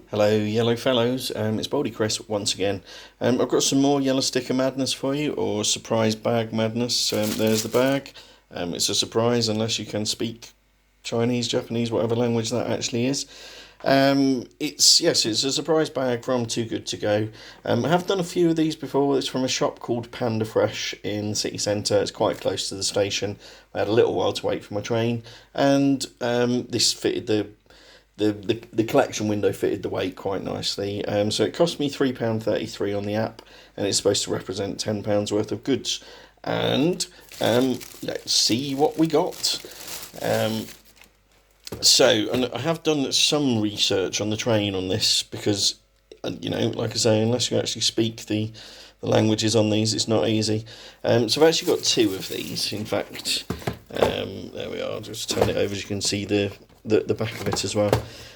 Hello, yellow fellows. It's Baldy Chris once again. I've got some more yellow sticker madness for you, or surprise bag madness. There's the bag. It's a surprise unless you can speak Chinese, Japanese, whatever language that actually is. It's a surprise bag from Too Good To Go. I have done a few of these before. It's from a shop called Panda Fresh in the city centre. It's quite close to the station. I had a little while to wait for my train, and this fitted the collection window fitted the weight quite nicely. So it cost me £3.33 on the app, and it's supposed to represent £10 worth of goods. And let's see what we got. And I have done some research on the train on this because, like I say, unless you actually speak the languages on these, it's not easy. So I've actually got two of these. In fact, there we are. I'll just turn it over so you can see the back of it as well.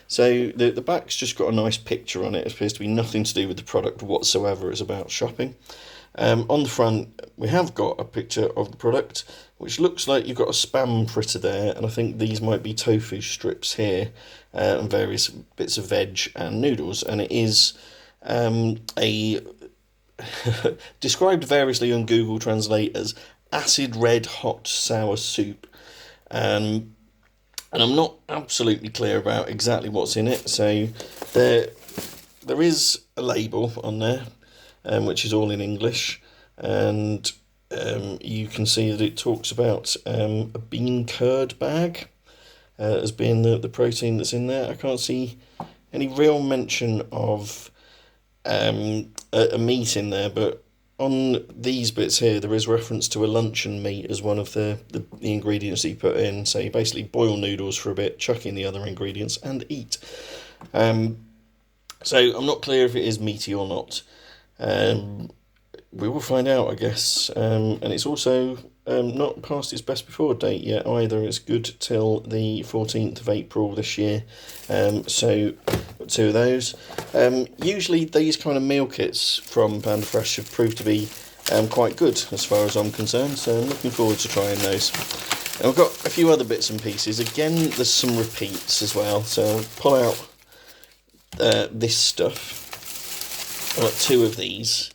So the back's just got a nice picture on it. It appears to be nothing to do with the product whatsoever. It's about shopping. On the front, we have got a picture of the product, which looks like you've got a spam fritter there, and I think these might be tofu strips here, and various bits of veg and noodles, and it is a described variously on Google Translate as acid red hot sour soup. And I'm not absolutely clear about exactly what's in it, so there is a label on there, which is all in English, and you can see that it talks about a bean curd bag as being the protein that's in there. I can't see any real mention of a meat in there, but on these bits here, there is reference to a luncheon meat as one of the ingredients that you put in. So you basically boil noodles for a bit, chuck in the other ingredients, and eat. So I'm not clear if it is meaty or not. We will find out, I guess. And it's also not past its best before date yet either. It's good till the 14th of April this year. So got two of those. Usually these kind of meal kits from Panda Fresh have proved to be quite good as far as I'm concerned. So I'm looking forward to trying those. And I've got a few other bits and pieces. Again, there's some repeats as well. So I'll pull out this stuff. I've got two of these.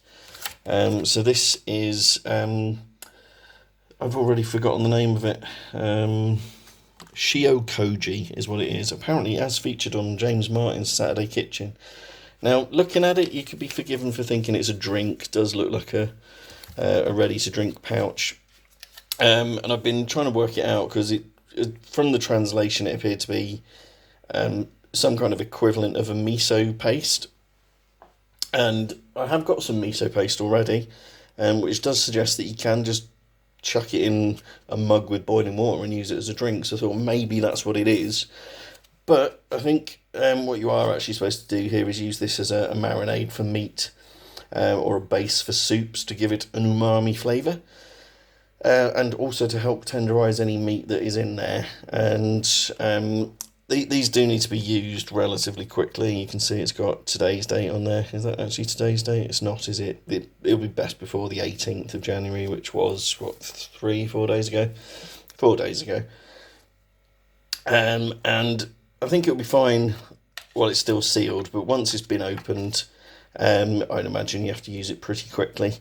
So this is, I've already forgotten the name of it. Shio koji is what it is. Apparently, as featured on James Martin's Saturday Kitchen. Now, looking at it, you could be forgiven for thinking it's a drink. It does look like a ready-to-drink pouch. And I've been trying to work it out because from the translation, it appeared to be some kind of equivalent of a miso paste. And I have got some miso paste already, which does suggest that you can just chuck it in a mug with boiling water and use it as a drink. So I thought maybe that's what it is. But I think what you are actually supposed to do here is use this as a marinade for meat, or a base for soups to give it an umami flavour. And also to help tenderise any meat that is in there. And these do need to be used relatively quickly. You can see it's got today's date on there. Is that actually today's date? It's not, is it? It'll be best before the 18th of January, which was, 4 days ago? 4 days ago. And I think it'll be fine while it's still sealed, but once it's been opened, I'd imagine you have to use it pretty quickly.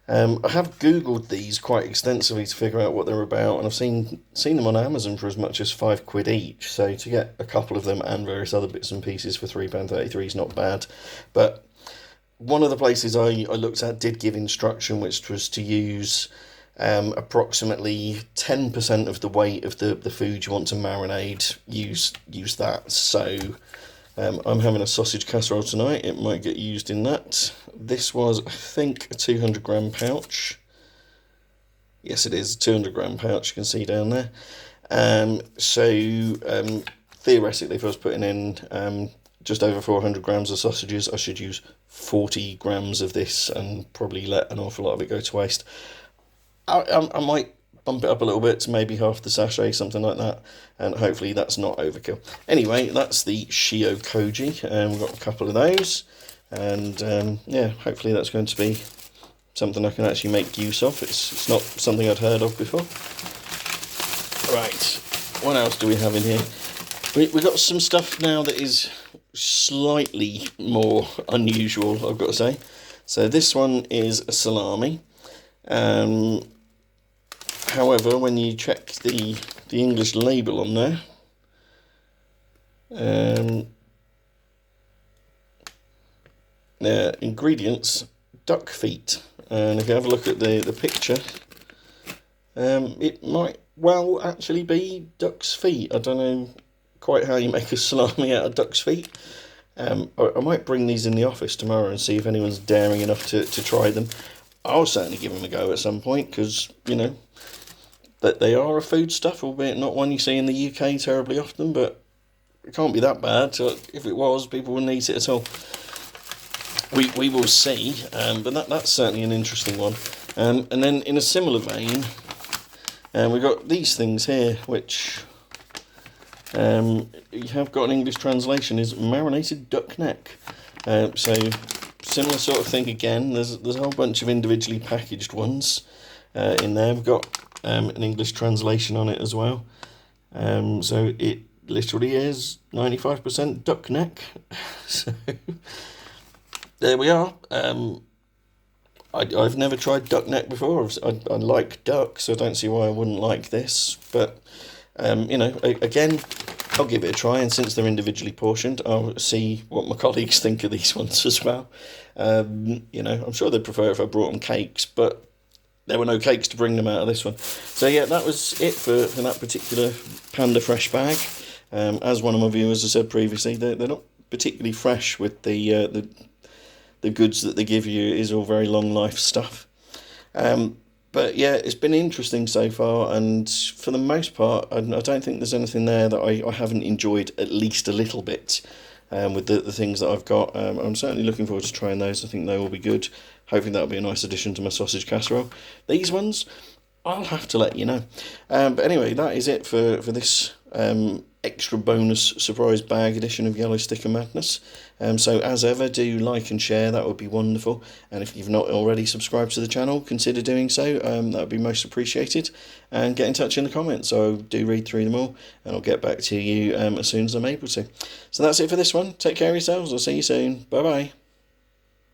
I have Googled these quite extensively to figure out what they're about, and I've seen them on Amazon for as much as £5 each. So to get a couple of them and various other bits and pieces for £3.33 is not bad. But one of the places I looked at did give instruction, which was to use approximately 10% of the weight of the food you want to marinate. Use that. So I'm having a sausage casserole tonight. It might get used in that. This was, I think, a 200-gram pouch. Yes, it is a 200-gram pouch. You can see down there. Theoretically, if I was putting in just over 400 grams of sausages, I should use 40 grams of this and probably let an awful lot of it go to waste. I might bump it up a little bit to maybe half the sachet, something like that, and hopefully that's not overkill. Anyway, that's the shio koji, and we've got a couple of those, and hopefully that's going to be something I can actually make use of. It's not something I'd heard of before. Right, what else do we have in here? We've got some stuff now that is slightly more unusual, I've got to say. So this one is a salami. However, when you check the English label on there, ingredients, duck feet. And if you have a look at the picture, it might well actually be duck's feet. I don't know quite how you make a salami out of duck's feet. I might bring these in the office tomorrow and see if anyone's daring enough to try them. I'll certainly give them a go at some point, because, you know, that they are a foodstuff, albeit not one you see in the UK terribly often, but it can't be that bad. So if it was, people wouldn't eat it at all. We will see, but that's certainly an interesting one. And then in a similar vein, we've got these things here, which you have got an English translation, is marinated duck neck. So similar sort of thing again. There's a whole bunch of individually packaged ones in there. We've got an English translation on it as well. So it literally is 95% duck neck. So there we are. I've never tried duck neck before. I like duck, so I don't see why I wouldn't like this. But you know, again, I'll give it a try, and since they're individually portioned, I'll see what my colleagues think of these ones as well. You know, I'm sure they'd prefer if I brought them cakes, but there were no cakes to bring them out of this one. So yeah, that was it for that particular Panda Fresh bag. As one of my viewers has said previously, they're not particularly fresh with the goods that they give you. It is all very long life stuff. But yeah, it's been interesting so far, and for the most part, I don't think there's anything there that I haven't enjoyed at least a little bit with the things that I've got. I'm certainly looking forward to trying those. I think they will be good. Hoping that'll be a nice addition to my sausage casserole. These ones, I'll have to let you know. But anyway, that is it for this extra bonus surprise bag edition of Yellow Sticker Madness. So as ever, do like and share, that would be wonderful. And if you've not already subscribed to the channel, consider doing so. That would be most appreciated. And get in touch in the comments. So do read through them all, and I'll get back to you as soon as I'm able to. So that's it for this one. Take care of yourselves. I'll see you soon. Bye bye.